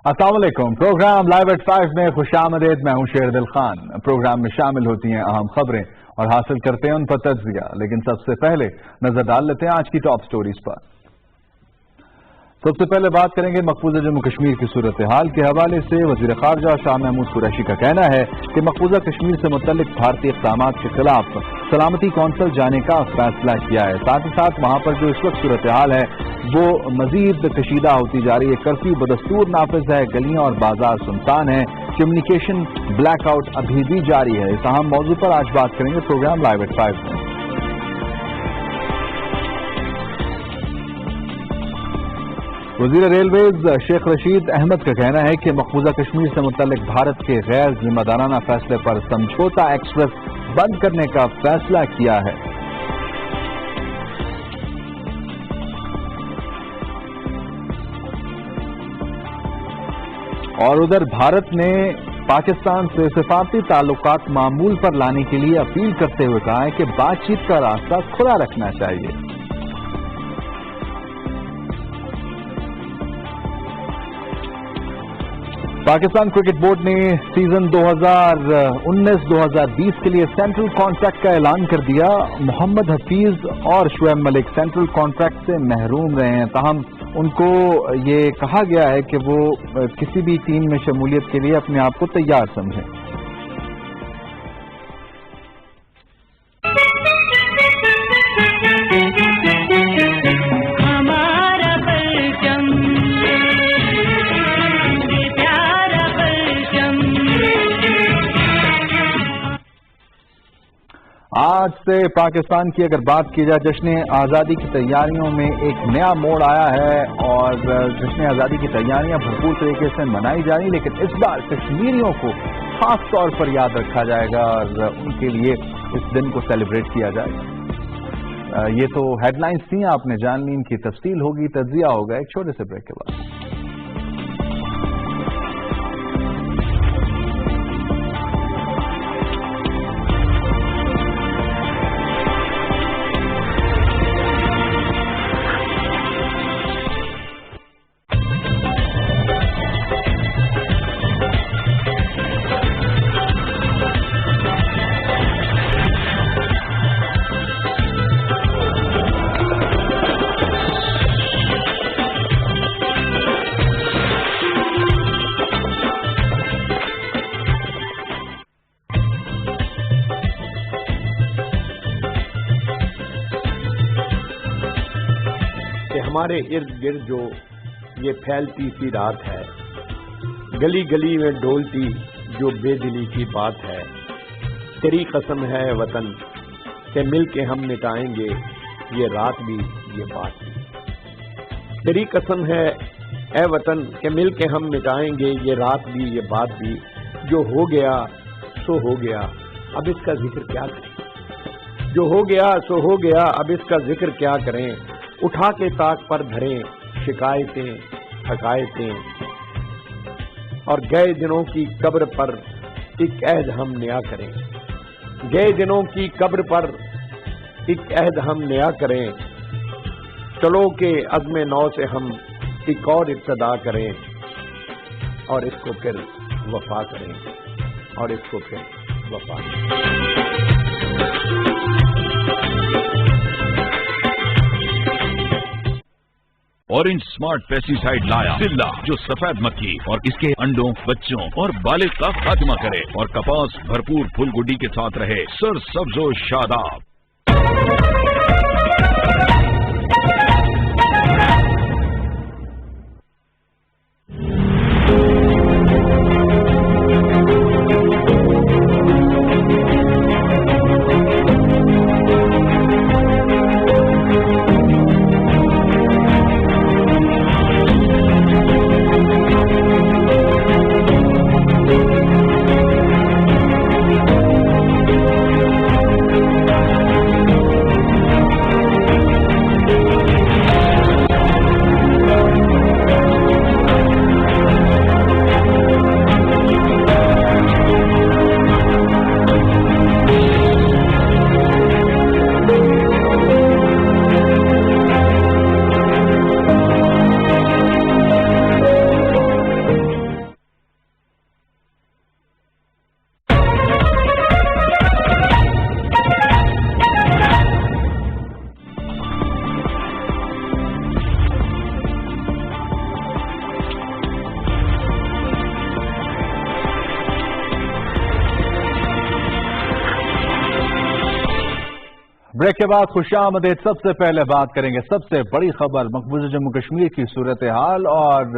السلام علیکم. Programme live at 5 میں خوش آمدید. میں ہوں شیر دل خان. پروگرام میں شامل ہوتی ہیں اہم خبریں اور حاصل کرتے ہیں ان پر تجزیہ، لیکن سب سے پہلے نظر ڈال لیتے ہیں آج کی ٹاپ سٹوریز پر. سب سے پہلے بات کریں گے مقبوضہ جموں کشمیر کی صورتحال کے حوالے سے. وزیر خارجہ شاہ محمود قریشی کا کہنا ہے کہ مقبوضہ کشمیر سے متعلق بھارتی اقدامات کے خلاف سلامتی کونسل جانے کا فیصلہ کیا ہے. ساتھ ہی ساتھ وہاں پر جو اس وقت صورتحال ہے وہ مزید کشیدہ ہوتی جا رہی ہے. کرفیو بدستور نافذ ہے، گلیاں اور بازار سنسان ہیں، کمیونیکیشن بلیک آؤٹ ابھی بھی جاری ہے. اس اہم موضوع پر آج بات کریں گے پروگرام لائیو ایٹ 5 میں. وزیر ریلویز شیخ رشید احمد کا کہنا ہے کہ مقبوضہ کشمیر سے متعلق بھارت کے غیر ذمہ دارانہ فیصلے پر سمجھوتا ایکسپریس بند کرنے کا فیصلہ کیا ہے. اور ادھر بھارت نے پاکستان سے سفارتی تعلقات معمول پر لانے کے لیے اپیل کرتے ہوئے کہا ہے کہ بات چیت کا راستہ کھلا رکھنا چاہیے. پاکستان کرکٹ بورڈ نے سیزن 2019-2020 کے لیے سینٹرل کانٹریکٹ کا اعلان کر دیا. محمد حفیظ اور شعیب ملک سینٹرل کانٹریکٹ سے محروم رہے ہیں، تاہم ان کو یہ کہا گیا ہے کہ وہ کسی بھی ٹیم میں شمولیت کے لیے اپنے آپ کو تیار سمجھیں. آج سے پاکستان کی اگر بات کی جائے جشن آزادی کی تیاریوں میں ایک نیا موڑ آیا ہے اور جشن آزادی کی تیاریاں بھرپور طریقے سے منائی جا رہی، لیکن اس بار کشمیریوں کو خاص طور پر یاد رکھا جائے گا اور ان کے لیے اس دن کو سیلیبریٹ کیا جائے گا. یہ تو ہیڈ لائنز تھیں، آپ نے جان لی. ان کی تفصیل ہوگی، تجزیہ ہوگا ایک چھوٹے سے بریک کے بعد. ہمارے ارد گرد جو یہ پھیلتی سی رات ہے، گلی گلی میں ڈولتی جو بے دلی کی بات ہے، تیری قسم ہے وطن کہ مل کے ہم مٹائیں گے یہ رات بھی یہ بات بھی. تیری قسم ہے اے وطن کہ مل کے ہم مٹائیں گے یہ رات بھی یہ بات بھی. جو ہو گیا سو ہو گیا، اب اس کا ذکر کیا کریں. جو ہو گیا سو ہو گیا، اب اس کا ذکر کیا کریں. اٹھا کے طاق پر دھریں شکایتیں حکایتیں، اور گئے دنوں کی قبر پر ایک عہد ہم نیا کریں. گئے دنوں کی قبر پر ایک عہد ہم نیا کریں. چلو کہ عزم نو سے ہم ایک اور ابتدا کریں، اور اس کو پھر وفا کریں، اور اس کو پھر وفا کریں. اورنج سمارٹ پیسٹیسائیڈ لایا ضلع جو سفید مکھی اور اس کے انڈوں، بچوں اور بالغ کا خاتمہ کرے اور کپاس بھرپور پھول گڈی کے ساتھ رہے سر سبز و شاداب. ब्रेक के बाद खुशामदीद। सबसे पहले बात करेंगे सबसे बड़ी खबर मकबूजा जम्मू कश्मीर की सूरत हाल, और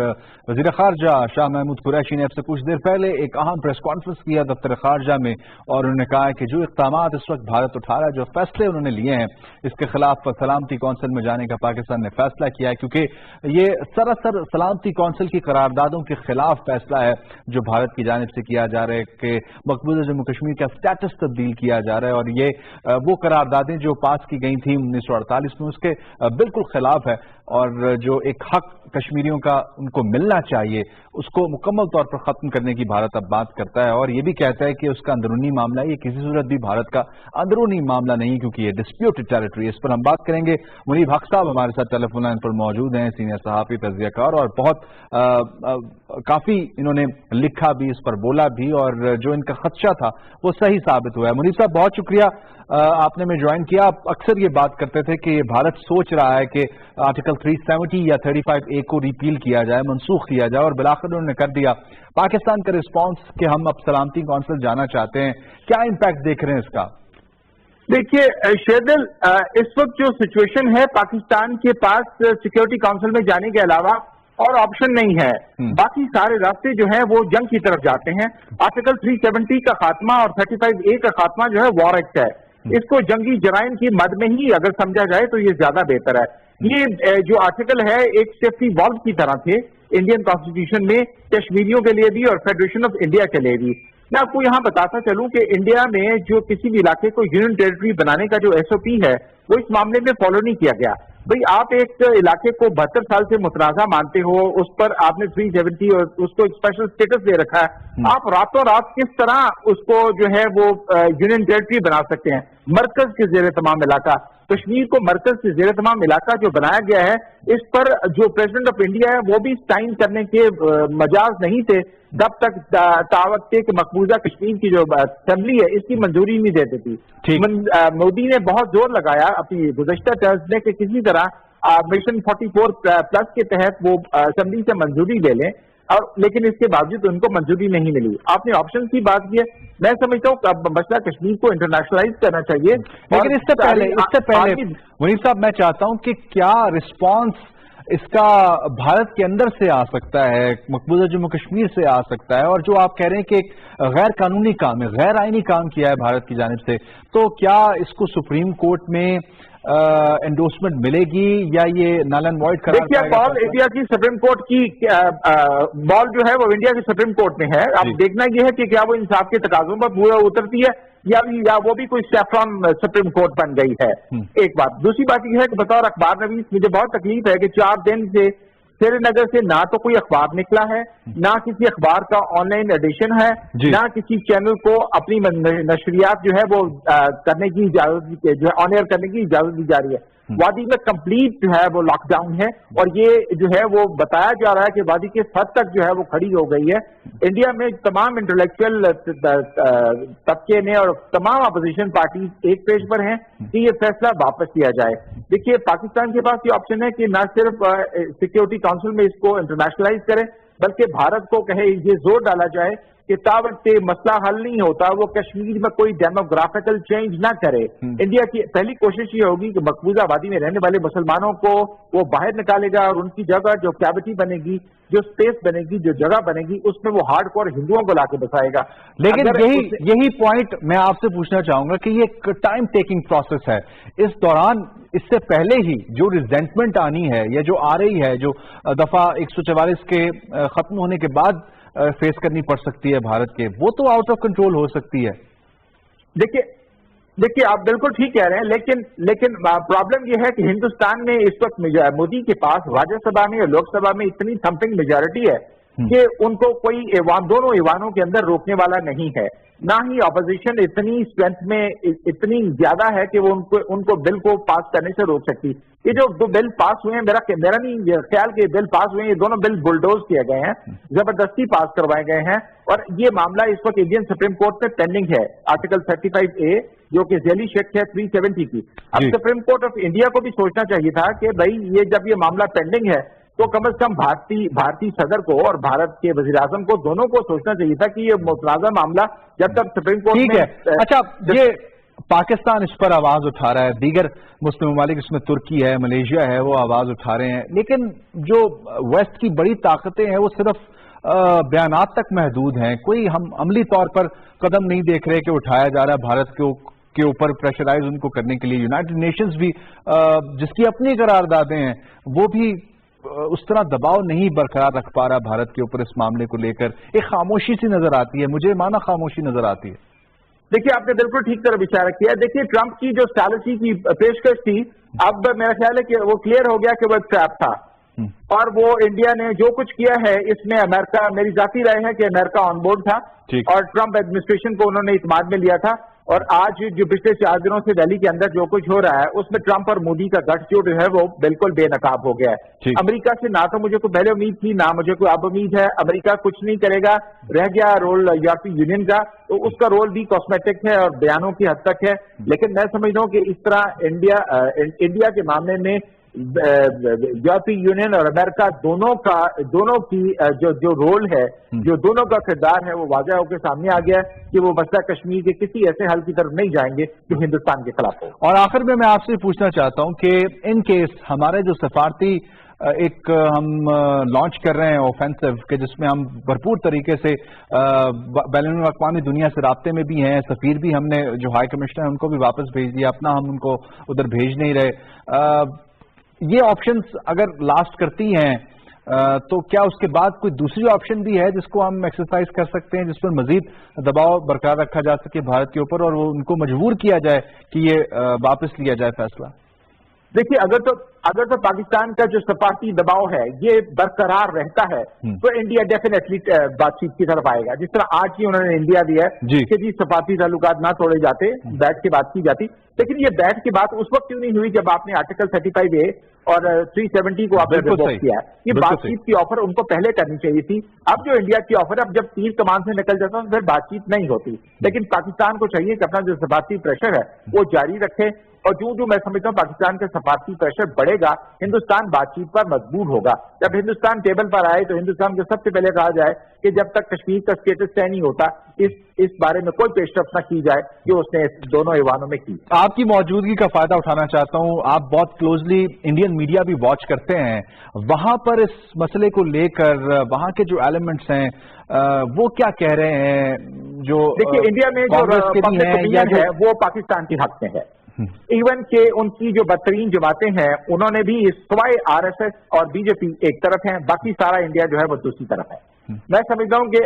वजीर खारजा शाह महमूद कुरैशी ने अब से कुछ देर पहले एक अहम प्रेस कॉन्फ्रेंस किया दफ्तर खारजा में, और उन्होंने कहा है कि जो इक़दामात इस वक्त भारत उठा रहा है, जो फैसले उन्होंने लिए हैं, इसके खिलाफ सलामती कौंसिल में जाने का पाकिस्तान ने फैसला किया है, क्योंकि ये सरासर सलामती कौंसिल की करारदादों के खिलाफ फैसला है जो भारत की जानिब से किया जा रहा है कि मकबूजा जम्मू कश्मीर का स्टेटस तब्दील किया जा रहा है, और ये वो करारदादें जो पास की गई थी 1948 में उसके बिल्कुल खिलाफ है, और जो एक हक कश्मीरियों का उनको मिलना चाहिए उसको मुकम्मल तौर पर खत्म करने की भारत अब बात करता है, और ये भी कहता है कि उसका अंदरूनी मामला ये किसी सूरत भी भारत का अंदरूनी मामला नहीं, क्योंकि ये डिस्प्यूटेड टेरिटरी। इस पर हम बात करेंगे। मुनीब हक साहब हमारे साथ टेलीफोन लाइन पर मौजूद हैं, सीनियर सहाफी, तज्जियाकार, और बहुत काफी इन्होंने लिखा भी, इस पर बोला भी, और जो इनका खदशा था वो सही साबित हुआ है। मुनीब साहब बहुत शुक्रिया आपने में ज्वाइन किया। आप अक्सर ये बात करते थे कि भारत सोच रहा है कि आर्टिकल 370 या 35A को रिपील किया जाए, मनसूख किया जाए, और बिलाखिर उन्होंने कर दिया। पाकिस्तान का रिस्पांस कि हम अब सलामती कौंसिल जाना चाहते हैं, क्या इम्पैक्ट देख रहे हैं इसका? देखिए शेरदिल, इस वक्त जो सिचुएशन है, पाकिस्तान के पास सिक्योरिटी काउंसिल में जाने के अलावा और ऑप्शन नहीं है। बाकी सारे रास्ते जो है वो जंग की तरफ जाते हैं। आर्टिकल 370 का खात्मा और 35A का खात्मा जो है वॉर एक्ट है, इसको जंगी जराइम की मद में ही अगर समझा जाए तो ये ज्यादा बेहतर है। ये जो आर्टिकल है एक सेफ्टी वॉल्व की तरह थे इंडियन कॉन्स्टिट्यूशन में, कश्मीरियों के लिए भी और फेडरेशन ऑफ इंडिया के लिए भी। मैं आपको यहाँ बताता चलूं कि इंडिया में जो किसी भी इलाके को यूनियन टेरिटरी बनाने का जो SOP है वो इस मामले में फॉलो नहीं किया गया। भाई आप एक इलाके को 72 साल से मुतनाज़ा मानते हो, उस पर आपने 370 और उसको स्पेशल स्टेटस दे रखा है, आप रातों रात किस तरह उसको जो है वो यूनियन टेरिटरी बना सकते हैं? मरकज के जेर तमाम इलाका, कश्मीर को मरकज के जेर तमाम इलाका जो बनाया गया है, इस पर जो प्रेसिडेंट ऑफ इंडिया है वो भी साइन करने के मजाज नहीं थे जब तक तावत थे कि मकबूजा कश्मीर की जो असेंबली है इसकी मंजूरी नहीं देती थी। मोदी ने बहुत जोर लगाया अपनी गुज़श्ता टर्म्स में कि किसी तरह मिशन 44 प्लस के तहत वो असेंबली से मंजूरी ले लें, और लेकिन इसके बावजूद उनको मंजूरी नहीं मिली। आपने ऑप्शन की बात की है, मैं समझता हूँ अब मसला कश्मीर को इंटरनेशनलाइज करना चाहिए। लेकिन इससे पहले मुनीब साहब मैं चाहता हूँ कि क्या रिस्पॉन्स इसका भारत के अंदर से आ सकता है, मकबूजा जम्मू कश्मीर से आ सकता है, और जो आप कह रहे हैं कि एक गैर कानूनी काम है, गैर आईनी काम किया है भारत की जानिब से, तो क्या इसको सुप्रीम कोर्ट में एंडोर्समेंट मिलेगी या ये नल एंड वॉइड करार देखिए, बॉल इंडिया की सुप्रीम कोर्ट की बॉल जो है वो इंडिया की सुप्रीम कोर्ट में है। अब देखना यह है कि क्या वो इंसाफ के तकाजों पर पूरा उतरती है या वो भी कोई सैफ्रॉन सुप्रीम कोर्ट बन गई है। एक बात। दूसरी बात यह है कि बतौर अखबार नवीस मुझे बहुत तकलीफ है कि 4 दिन से श्रीनगर से ना तो कोई अखबार निकला है, ना किसी अखबार का ऑनलाइन एडिशन है, ना किसी चैनल को अपनी नशरियात जो है वो करने की इजाजत, जो है ऑन एयर करने की इजाजत दी जा रही है। वादी में कंप्लीट जो है वो लॉकडाउन है, और ये जो है वो बताया जा रहा है कि वादी के हद तक जो है वो खड़ी हो गई है। इंडिया में तमाम इंटेलेक्चुअल तबके ने और तमाम अपोजिशन पार्टी एक पेज पर हैं कि ये फैसला वापस लिया जाए। देखिए, पाकिस्तान के पास ये ऑप्शन है कि न सिर्फ सिक्योरिटी काउंसिल में इसको इंटरनेशनलाइज करें, बल्कि भारत को कहे, ये जोर डाला जाए कि तावत से मसला हल नहीं होता वो कश्मीर में कोई डेमोग्राफिकल चेंज ना करे। इंडिया की पहली कोशिश ये होगी कि मकबूजा वादी में रहने वाले मुसलमानों को वो बाहर निकालेगा, और उनकी जगह जो कैविटी बनेगी, जो स्पेस बनेगी, जो जगह बनेगी, उसमें वो हार्डकोर हिंदुओं को लाके बसाएगा। लेकिन यही पॉइंट मैं आपसे पूछना चाहूंगा कि ये टाइम टेकिंग प्रोसेस है। इस दौरान इससे पहले ही जो रिजेंटमेंट आनी है या जो आ रही है, जो दफा 144 के खत्म होने के बाद फेस करनी पड़ सकती है भारत के, वो तो आउट ऑफ कंट्रोल हो सकती है। देखिए आप बिल्कुल ठीक कह रहे हैं, लेकिन प्रॉब्लम यह है कि हिंदुस्तान में इस वक्त मोदी के पास राज्यसभा में और लोकसभा में इतनी थम्पिंग मेजॉरिटी है कि उनको कोई दोनों ईवानों के अंदर रोकने वाला नहीं है। ना ही अपोजिशन इतनी स्ट्रेंथ में इतनी ज्यादा है कि वो उनको बिल को पास करने से रोक सकती। ये जो 2 बिल पास हुए हैं, मेरा नहीं ख्याल कि बिल पास हुए हैं, ये दोनों बिल बुलडोज किए गए हैं, जबरदस्ती पास करवाए गए हैं, और ये मामला इस वक्त इंडियन सुप्रीम कोर्ट में पेंडिंग है। आर्टिकल 35A जो कि जेली शेक है 370 की। अब सुप्रीम कोर्ट ऑफ इंडिया को भी सोचना चाहिए था कि भाई ये जब ये मामला पेंडिंग है तो कम से कम भारतीय सदर को और भारत के वजीर आजम को, दोनों को सोचना चाहिए था कि ये मुतनाज़ा मामला जब तक सुप्रीम कोर्ट में। अच्छा, ये पाकिस्तान इस पर आवाज उठा रहा है, दीगर मुस्लिम ममालिक इसमें तुर्की है, मलेशिया है, वो आवाज उठा रहे हैं, लेकिन जो वेस्ट की बड़ी ताकतें हैं वो सिर्फ बयानात तक महदूद हैं। कोई हम अमली तौर पर कदम नहीं देख रहे कि उठाया जा रहा है भारत के ऊपर प्रेशराइज उनको करने के लिए। यूनाइटेड नेशंस भी जिसकी अपनी करारदादें हैं वो भी उस तरह दबाव नहीं बरकरार रख पा रहा भारत के ऊपर इस मामले को लेकर। एक खामोशी सी नजर आती है, मुझे माना खामोशी नजर आती है। देखिए, आपने बिल्कुल ठीक तरह विचार किया। देखिए, ट्रंप की जो सैलरी की पेशकश थी, अब मेरा ख्याल है कि वो क्लियर हो गया कि वो एक ट्रैप था, और वो इंडिया ने जो कुछ किया है इसमें अमेरिका, मेरी जाती राय है कि अमेरिका ऑन बोर्ड था और ट्रंप एडमिनिस्ट्रेशन को उन्होंने इत्मीनान में लिया था। और आज जो पिछले 4 दिनों से दिल्ली के अंदर जो कुछ हो रहा है उसमें ट्रंप और मोदी का गठजोड़ जो है वो बिल्कुल बेनकाब हो गया है। अमेरिका से ना तो मुझे कोई पहले उम्मीद थी, ना मुझे कोई अब उम्मीद है। अमेरिका कुछ नहीं करेगा, रह गया रोल यूरोपीय यूनियन का, तो उसका रोल भी कॉस्मेटिक है और बयानों की हद तक है। लेकिन मैं समझता हूं कि इस तरह इंडिया के मामले में यूरोपीय यूनियन और अमेरिका दोनों की जो रोल है, जो दोनों का किरदार है, वो वाज़ह होकर सामने आ गया है कि वो मसला कश्मीर के किसी ऐसे हल की तरफ नहीं जाएंगे जो हिंदुस्तान के खिलाफ हो। और आखिर में मैं आपसे पूछना चाहता हूं कि इन केस हमारे जो सफारती एक हम लॉन्च कर रहे हैं ऑफेंसिव के, जिसमें हम भरपूर तरीके से बैनुल अक़वामी दुनिया से राब्ते में भी हैं, सफीर भी हमने जो हाई कमिश्नर है उनको भी वापस भेज दिया, अपना हम उनको उधर भेज नहीं रहे। ये ऑप्शंस अगर लास्ट करती हैं तो क्या उसके बाद कोई दूसरी ऑप्शन भी है जिसको हम एक्सरसाइज कर सकते हैं, जिस पर मजीद दबाव बरकरार रखा जा सके भारत के ऊपर और वो उनको मजबूर किया जाए कि ये वापस लिया जाए फैसला? देखिए, अगर तो पाकिस्तान का जो सफारती दबाव है ये बरकरार रहता है तो इंडिया डेफिनेटली बातचीत की तरफ आएगा। जिस तरह आज ही उन्होंने इंडिया दिया है कि जी सफारती ताल्लुकात ना तोड़े जाते, बैठ के बात की जाती। लेकिन ये बैठ के बात उस वक्त क्यों नहीं हुई जब आपने आर्टिकल 35A और 370 को आपने रिवोक किया है? ये बातचीत की ऑफर उनको पहले करनी चाहिए थी। अब जो इंडिया की ऑफर, अब जब तीर कमान से निकल जाता है तो फिर बातचीत नहीं होती। लेकिन पाकिस्तान को चाहिए कि अपना जो सफारती प्रेशर है वो जारी रखे, और जो मैं समझता हूँ पाकिस्तान का सफारती प्रेशर बढ़ेगा, हिंदुस्तान बातचीत पर मजबूर होगा। जब हिंदुस्तान टेबल पर आए तो हिंदुस्तान को सबसे पहले कहा जाए कि जब तक कश्मीर का स्टेटस तय नहीं होता इस बारे में कोई पेशरफ न की जाए जो उसने दोनों ऐवानों में की। आपकी मौजूदगी का फायदा उठाना चाहता हूं, आप बहुत क्लोजली इंडियन मीडिया भी वॉच करते हैं, वहां पर इस मसले को लेकर वहां के जो एलिमेंट्स हैं वो क्या कह रहे हैं? जो देखिए, इंडिया में जो पब्लिक ओपिनियन है वो पाकिस्तान के हक में है। इवन के उनकी जो बदतरीन जमातें हैं उन्होंने भी सवाए RSS और बीजेपी एक तरफ है, बाकी सारा इंडिया जो है वो दूसरी तरफ है। मैं समझता हूं कि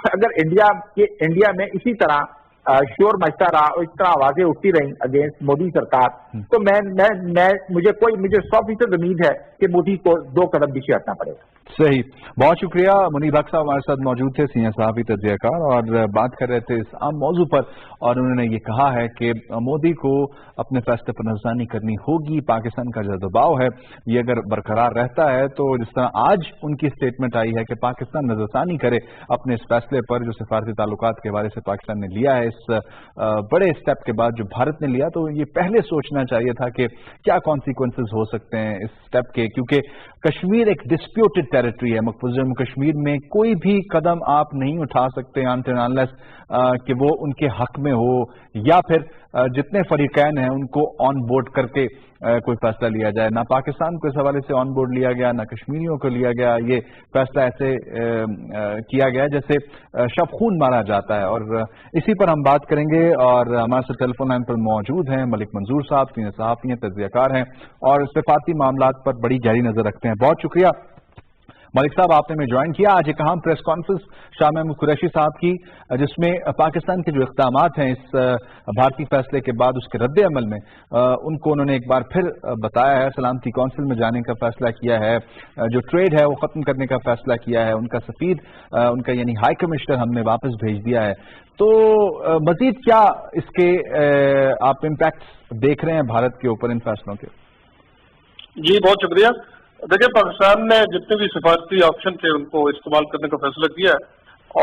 अगर इंडिया में इसी तरह शोर मचता रहा और इस तरह आवाजें उठती रही अगेंस्ट मोदी सरकार, तो मुझे 100% उम्मीद है कि मोदी को 2 कदम पीछे हटना पड़ेगा। सही, बहुत शुक्रिया। मुनीब हक साहब हमारे साथ मौजूद थे, सीनियर सहाफ़ी तज्ज़ियाकार, और बात कर रहे थे इस आम मौजू पर, और उन्होंने ये कहा है कि मोदी को अपने फैसले पर नज़रसानी करनी होगी। पाकिस्तान का जो दबाव है ये अगर बरकरार रहता है तो जिस तरह आज उनकी स्टेटमेंट आई है कि पाकिस्तान नज़रसानी करे अपने इस फैसले पर जो सिफारती ताल्लुकात के हवाले से पाकिस्तान ने लिया है, इस बड़े स्टेप के बाद जो भारत ने लिया, तो ये पहले सोचना चाहिए था कि क्या कॉन्सिक्वेंसेस हो सकते हैं इस स्टेप के, क्योंकि कश्मीर एक डिस्प्यूटेड टेरिटरी है। मकबूजा जम्मू कश्मीर में कोई भी कदम आप नहीं उठा सकते अनटिल अनलेस कि वो उनके हक में हो, या फिर जितने फरीकैन हैं उनको ऑन बोर्ड करके कोई फैसला लिया जाए। ना पाकिस्तान को इस हवाले से ऑन बोर्ड लिया गया, ना कश्मीरियों को लिया गया। ये फैसला ऐसे किया गया जैसे शब खून मारा जाता है, और इसी पर हम बात करेंगे। और हमारे साथ टेलीफोन लाइन पर मौजूद हैं मलिक मंजूर साहब, सीनियर सहाफ़ी हैं, तज्ज़ियाकार हैं, और सिफारती मामलात पर बड़ी गहरी नजर रखते हैं। बहुत शुक्रिया मलिक साहब, आपने में ज्वाइन किया। आज एक अहम प्रेस कॉन्फ्रेंस शाह महमूद कुरैशी साहब की, जिसमें पाकिस्तान के जो इक़दामात हैं इस भारतीय फैसले के बाद उसके रद्द अमल में, उनको उन्होंने एक बार फिर बताया है। सलामती कौंसिल में जाने का फैसला किया है, जो ट्रेड है वो ख़त्म करने का फैसला किया है, उनका सफ़ीर, उनका यानी हाई कमिश्नर हमने वापस भेज दिया है। तो मज़ीद क्या इसके आप इम्पैक्ट देख रहे हैं भारत के ऊपर इन फैसलों के? जी बहुत शुक्रिया। देखिए, पाकिस्तान ने जितने भी सिफारती ऑप्शन थे उनको इस्तेमाल करने का फैसला किया है,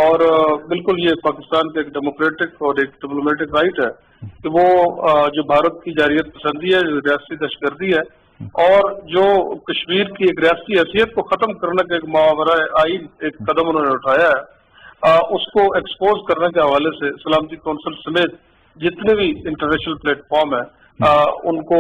और बिल्कुल ये पाकिस्तान का एक डेमोक्रेटिक और एक डिप्लोमेटिक राइट है कि वो जो भारत की जारियत पसंदी है, जो रियासती दहशतगर्दी है, और जो कश्मीर की एक रियासती हैसियत को खत्म करने का एक मावरा आइन एक कदम उन्होंने उठाया है, उसको एक्सपोज करने के हवाले से सलामती कौंसिल समेत जितने भी इंटरनेशनल प्लेटफॉर्म है उनको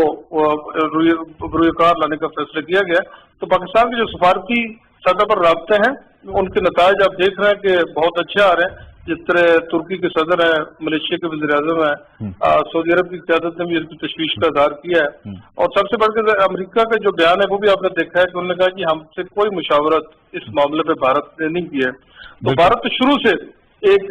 रुयकार लाने का फैसला किया गया। तो पाकिस्तान के जो सफारती सतह पर राब्ते हैं उनके नताज आप देख रहे हैं कि बहुत अच्छे आ रहे हैं। जिस तरह तुर्की के सदर है, मलेशिया के वज़ीर-ए-आज़म है, सऊदी अरब की क़यादत ने भी इसकी तशवीश का इज़हार किया है। और सबसे बढ़कर अमेरिका का जो बयान है वो भी आपने देखा है कि उन्होंने कहा कि हमसे कोई मुशावरत इस मामले पे भारत ने नहीं की है। तो भारत तो शुरू से एक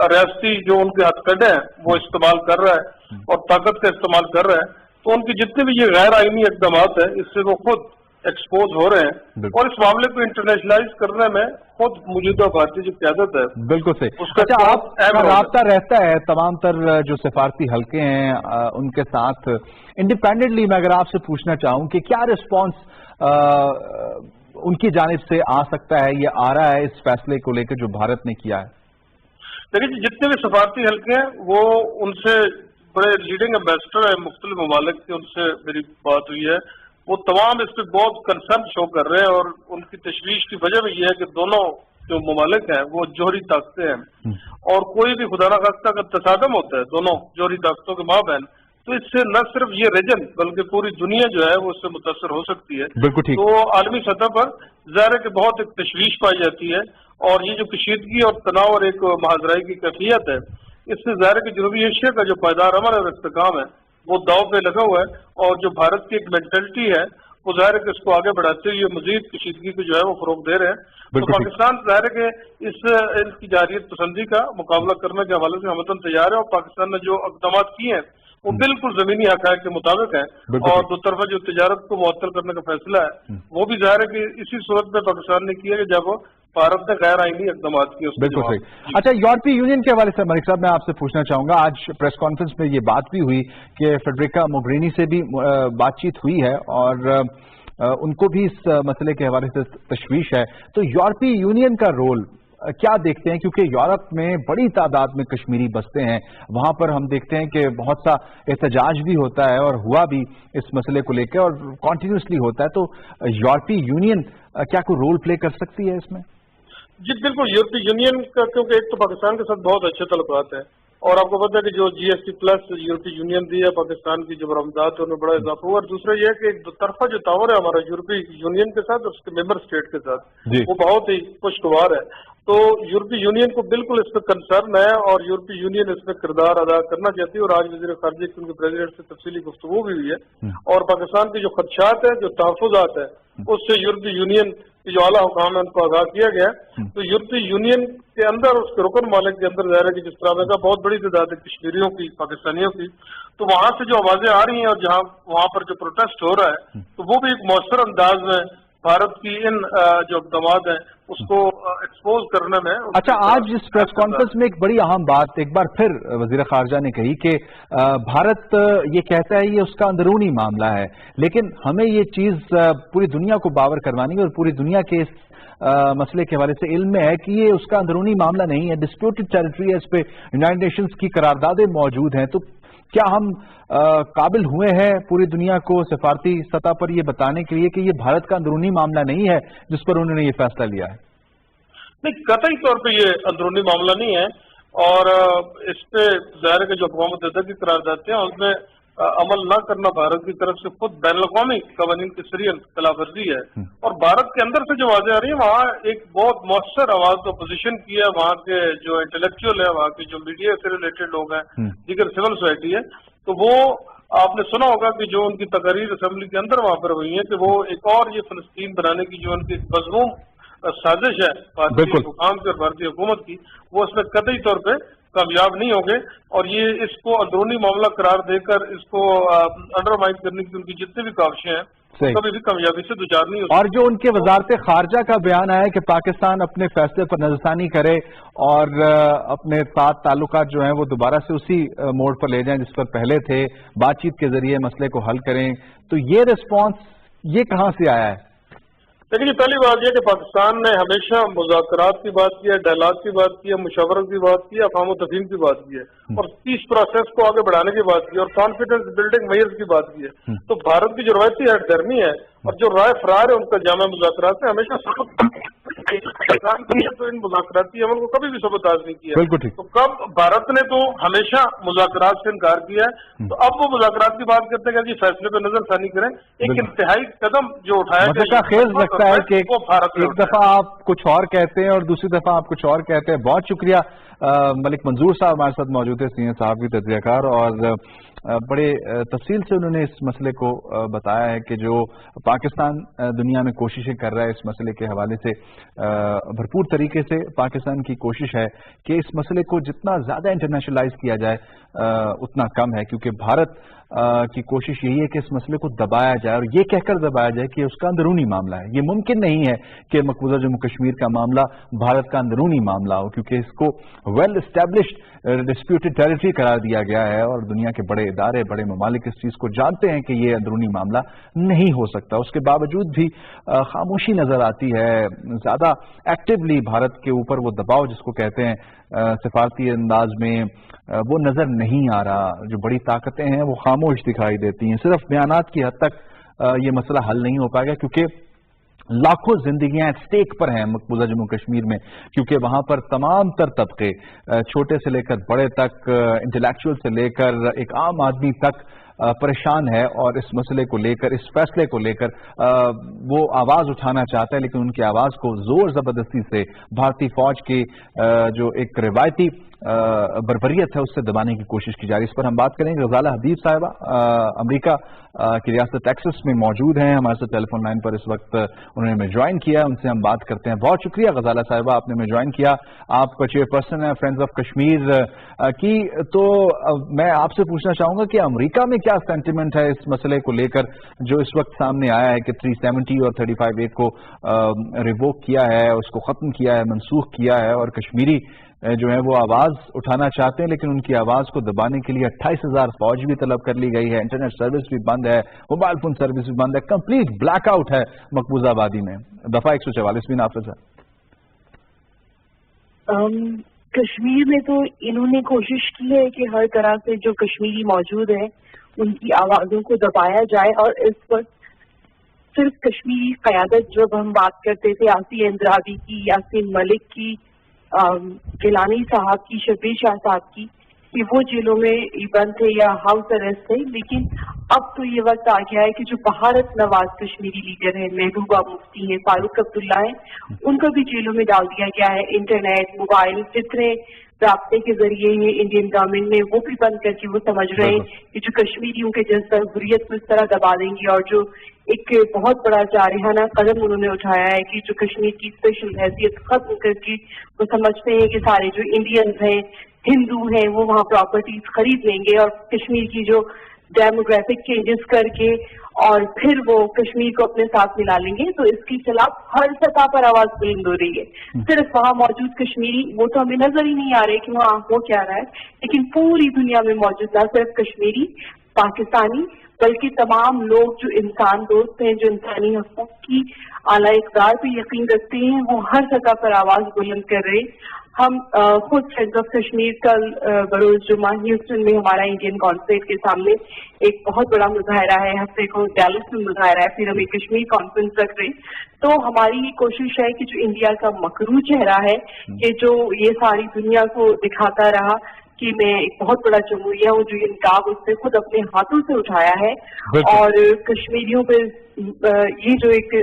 रियासती जो उनके हथकंडे हैं वो इस्तेमाल कर रहा है और ताकत का इस्तेमाल कर रहा है। तो उनके जितने भी ये गैर आईनी इक़दाम है इससे वो खुद एक्सपोज हो रहे हैं और इस मामले को इंटरनेशनलाइज करने में खुद मौजूदा भारतीय जो क़यादत है बिल्कुल सही। अच्छा, आपका राब्ता रहता है तमाम तर जो सिफारती हल्के हैं उनके साथ इंडिपेंडेंटली। मैं अगर आपसे पूछना चाहूं कि क्या रिस्पॉन्स उनकी जानिब से आ सकता है या आ रहा है इस फैसले को लेकर जो भारत ने किया है? देखिए, जितने भी सफारती हल्के हैं वो उनसे बड़े लीडिंग एम्बेसडर है मुख्तलिफ ममालिक के, उनसे मेरी बात हुई है। वो तमाम इस पर बहुत कंसर्न शो कर रहे हैं और उनकी तशवीश की वजह भी ये है कि दोनों जो ममालिक हैं वो जोहरी ताकतें हैं और कोई भी खुदा न खास्ता का तसादम होता है दोनों जोहरी ताकतों के माबैन तो इससे न सिर्फ ये रीजन बल्कि पूरी दुनिया जो है वो इससे मुतासर हो सकती है। बिल्कुल ठीक। तो आलमी सतह पर ज़ाहिर है कि बहुत एक तशवीश पाई जाती है और ये जो कशीदगी और तनाव और एक महाजराई की कैफियत है इससे ज़ाहिर है कि जनूबी एशिया का जो पायदार अमन और इस्तेकाम है वो दाव पे लगा हुआ है और जो भारत की एक मेंटलिटी है वो ज़ाहिर है कि इसको आगे बढ़ाते हुए मजीद कशीदगी को जो है वो फरोग दे रहे हैं। तो पाकिस्तान ज़ाहिर है कि इनकी जारियत पसंदी का मुकाबला करने के हवाले से हमतन तैयार है और पाकिस्तान ने जो इक़दाम किए हैं वो बिल्कुल जमीनी हक़ाइक़ के मुताबिक है और दो तरफा जो तिजारत को मुअत्तल करने का फैसला है वो भी ज़ाहिर है कि इसी सूरत में पाकिस्तान ने किया कि जब भारत ने गैर आईनी इक़दाम किए। बिल्कुल सही। अच्छा, यूरोपीय यूनियन के हवाले से मलिक साहब मैं आपसे पूछना चाहूंगा, आज प्रेस कॉन्फ्रेंस में ये बात भी हुई कि फेडरिका मोगेरिनी से भी बातचीत हुई है और उनको भी इस मसले के हवाले से तशवीश है। तो यूरोपीय यूनियन का रोल क्या देखते हैं, क्योंकि यूरोप में बड़ी तादाद में कश्मीरी बसते हैं, वहां पर हम देखते हैं कि बहुत सा एहतजाज भी होता है और हुआ भी इस मसले को लेकर और कॉन्टिन्यूसली होता है। तो यूरोपीय यूनियन क्या कोई रोल प्ले कर सकती है इसमें? जी बिल्कुल, यूरोपीय यूनियन का क्योंकि एक तो पाकिस्तान के साथ बहुत अच्छे तल्लुकात हैं और आपको पता है कि जो GST प्लस यूरोपीय यूनियन दी है पाकिस्तान की जो बरामदात है उनमें बड़ा इजाफा हुआ। और दूसरा ये है कि एक दो तरफा जो तावर है हमारा यूरोपीय यूनियन के साथ और उसके मेंबर स्टेट के साथ वो बहुत ही खुशगवार है। तो यूरोपीय यूनियन को बिल्कुल इस पर कंसर्न है और यूरोपीय यूनियन इसमें किरदार अदा करना चाहती है और आज वज़ीर ख़ारिजा की उनके प्रेसिडेंट से तफसीली गुफ्तगू भी हुई है और पाकिस्तान के जो खदशात है जो तहफ़्फ़ुज़ात है उससे यूरोपीय यूनियन की जो आला हुकाम है उनको आगाह किया गया। तो यूरोपीय यूनियन के अंदर उसके रुकन मालिक के अंदर ज़ाहिर है कि जिस तरह का बहुत बड़ी तादाद है कश्मीरियों की, पाकिस्तानियों की, तो वहां से जो आवाजें आ रही हैं और जहां वहां पर जो प्रोटेस्ट हो रहा है तो वो भी एक मौसर अंदाज में भारत की इन जो इक़दामात हैं उसको एक्सपोज करने में। अच्छा, आज इस प्रेस कॉन्फ्रेंस में एक बड़ी अहम बात एक बार फिर वज़ीर ख़ारिजा ने कही कि भारत ये कहता है ये उसका अंदरूनी मामला है, लेकिन हमें ये चीज पूरी दुनिया को बावर करवानी है और पूरी दुनिया के इस मसले के हवाले से इल्म में है कि ये उसका अंदरूनी मामला नहीं है, डिस्प्यूटेड टेरिटरी है, इस पे यूनाइटेड नेशंस की करारदादें मौजूद हैं। तो क्या हम काबिल हुए हैं पूरी दुनिया को सिफारती सतह पर ये बताने के लिए कि ये भारत का अंदरूनी मामला नहीं है जिस पर उन्होंने ये फैसला लिया है? नहीं, कतई तौर पे ये अंदरूनी मामला नहीं है और इस पे ज़ाहिर है कि जो अक़वाम मुत्तहिदा की करारदादें हैं उसमें अमल न करना भारत की तरफ से खुद बैनुल-अक़वामी क़वानीन की सरीहन खिलाफवर्जी है। और भारत के अंदर से जो आवाजें आ रही है वहाँ एक बहुत मौसर आवाज अपोजिशन की है, वहाँ के जो इंटेलेक्चुअल है, वहाँ के जो मीडिया से रिलेटेड लोग हैं, दीगर सिविल सोसाइटी है, तो वो आपने सुना होगा कि जो उनकी तकरीर असेंबली के अंदर वहाँ पर हुई है कि वो एक और ये फिलिस्तीन बनाने की जो उनकी मज़मूम साजिश है भारतीय हुकाम की और भारतीय हुकूमत की, वो उसमें कतई तौर पर कामयाब नहीं होंगे और ये इसको अंदरूनी मामला करार देकर इसको अंडरमाइन करने की उनकी जितनी भी काविशें हैं कभी भी कामयाबी से दुचार नहीं हो। और जो उनके वज़ारत ख़ारजा का बयान आया कि पाकिस्तान अपने फैसले पर नज़रसानी करे और अपने साथ ताल्लुकात जो हैं वो दोबारा से उसी मोड़ पर ले जाएं जिस पर पहले थे, बातचीत के जरिए मसले को हल करें, तो ये रिस्पॉन्स ये कहाँ से आया है? देखिए, पहली बात यह कि पाकिस्तान ने हमेशा मुज़ाकरात की बात की है, डायलॉग की बात की है, मुशावरत की बात की है, अफ़हाम तफ़हीम की बात की है और पीस प्रोसेस को आगे बढ़ाने की बात की है और कॉन्फिडेंस बिल्डिंग मेयर्स की बात की है। तो भारत की जो रवायती हटदर्मी है और जो राय फरार है उनका जामा मुज़ाकरात से हमेशा पाकिस्तान की है तो इन मुज़ाकराती अमल को कभी भी सबूताज नहीं किया। बिल्कुल ठीक। तो कब भारत ने तो हमेशा मुज़ाकरात से इनकार किया है, तो अब वो मुज़ाकरात की बात करते हैं कि फैसले पे नजरसानी करें। एक इंतहाई कदम जो उठाया का खेल लगता है कि एक दफा आप कुछ और कहते हैं और दूसरी दफा आप कुछ और कहते हैं। बहुत शुक्रिया मलिक मंजूर साहब हमारे साथ मौजूद है, सीनियर साहब भी तजज़ियाकार, और बड़े तफसील से उन्होंने इस मसले को बताया है कि जो पाकिस्तान दुनिया में कोशिशें कर रहा है इस मसले के हवाले से, भरपूर तरीके से पाकिस्तान की कोशिश है कि इस मसले को जितना ज़्यादा इंटरनेशनलाइज किया जाए उतना कम है, क्योंकि भारत की कोशिश यही है कि इस मसले को दबाया जाए और ये कहकर दबाया जाए कि उसका अंदरूनी मामला है। ये मुमकिन नहीं है कि मकबूजा जम्मू कश्मीर का मामला भारत का अंदरूनी मामला हो, क्योंकि इसको वेल एस्टेब्लिश्ड डिस्प्यूटेड टेरिटरी करार दिया गया है और दुनिया के बड़े इदारे, बड़े ममालिक इस चीज़ को जानते हैं कि ये अंदरूनी मामला नहीं हो सकता। उसके बावजूद भी खामोशी नजर आती है, ज़्यादा एक्टिवली भारत के ऊपर वो दबाव जिसको कहते हैं सिफारती अंदाज में, वो नजर नहीं आ रहा। जो बड़ी ताकतें हैं वो खामोश दिखाई देती हैं। सिर्फ बयानात की हद तक ये मसला हल नहीं हो पाएगा, क्योंकि लाखों जिंदगियां एट स्टेक पर हैं मकबूजा जम्मू कश्मीर में, क्योंकि वहां पर तमाम तर तबके, छोटे से लेकर बड़े तक, इंटेलेक्चुअल से लेकर एक आम आदमी तक परेशान है और इस मसले को लेकर, इस फैसले को लेकर वो आवाज उठाना चाहता है, लेकिन उनकी आवाज को जोर जबरदस्ती से भारतीय फौज की जो एक रिवायती बर्बरियत है उससे दबाने की कोशिश की जा रही है। इस पर हम बात करेंगे। गजाला हबीब साहिबा अमेरिका की रियासत टेक्सास में मौजूद हैं हमारे साथ टेलीफोन लाइन पर इस वक्त। उन्होंने हमें ज्वाइन किया, उनसे हम बात करते हैं। बहुत शुक्रिया गजाला साहिबा, आपने हमें ज्वाइन किया। आप चेयरपर्सन हैं फ्रेंड्स ऑफ कश्मीर की। तो मैं आपसे पूछना चाहूंगा कि अमेरिका में क्या सेंटिमेंट है इस मसले को लेकर जो इस वक्त सामने आया है कि 370 और 35A को रिवोक किया है, उसको खत्म किया है, मनसूख किया है, और कश्मीरी जो है वो आवाज उठाना चाहते हैं, लेकिन उनकी आवाज को दबाने के लिए 28,000 फौज भी तलब कर ली गई है, इंटरनेट सर्विस भी बंद है, मोबाइल फोन सर्विस भी बंद है, कंप्लीट ब्लैकआउट है मकबूजा आबादी में। दफा 144 भी नाफिज है। कश्मीर में तो इन्होंने कोशिश की है कि हर तरह से जो कश्मीरी मौजूद है उनकी आवाजों को दबाया जाए, और इस वक्त सिर्फ कश्मीरी क़यादत, जब हम बात करते थे आसिफ अंद्राबी की, यासीन मलिक की, गिलानी साहब की, शब्बीर शाह साहब की, कि वो जेलों में बंद थे या हाउस अरेस्ट थे, लेकिन अब तो ये वक्त आ गया है कि जो भारत नवाज कश्मीरी लीडर है, महबूबा मुफ्ती है, फारूक अब्दुल्ला है, उनको भी जेलों में डाल दिया गया है। इंटरनेट, मोबाइल, जितने रास्ते के जरिए हैं इंडियन गवर्नमेंट ने वो भी बंद करके वो समझ रहे हैं कि जो कश्मीरियों के जज्बा हुर्रियत को इस तरह दबा देंगे, और जो एक बहुत बड़ा जारहाना कदम उन्होंने उठाया है कि जो कश्मीर की स्पेशल हैसियत खत्म करके वो समझते हैं कि सारे जो इंडियंस हैं, हिंदू हैं, वो वहाँ प्रॉपर्टीज खरीद लेंगे और कश्मीर की जो डेमोग्राफिक चेंजेस करके और फिर वो कश्मीर को अपने साथ मिला लेंगे। तो इसके खिलाफ हर सतह पर आवाज बुलंद हो रही है। सिर्फ वहाँ मौजूद कश्मीरी, वो तो हमें नजर ही नहीं आ रहे कि वहाँ हो क्या रहा है, लेकिन पूरी दुनिया में मौजूद ना सिर्फ कश्मीरी, पाकिस्तानी, बल्कि तमाम लोग जो इंसान दोस्त हैं, जो इंसानी हकूक की आला इक़दार पे यकीन रखते हैं, वो हर सतह पर आवाज बुलंद कर रहे हैं। हम खुद फ्रेंड्स ऑफ कश्मीर कल बरोज जुमा ह्यूस्टन में हमारा इंडियन कॉन्सुलेट के सामने एक बहुत बड़ा मुजाहरा है, हफ्ते को डैलस में मुजाहरा है, फिर हम एक कश्मीर कॉन्फ्रेंस रख रहे हैं। तो हमारी ये कोशिश है कि जो इंडिया का मकरू चेहरा है, कि जो ये सारी दुनिया को दिखाता रहा कि मैं एक बहुत बड़ा जमहूरिया हूँ, जो ये निकाब उसने खुद अपने हाथों से उठाया है और कश्मीरियों पे ये जो एक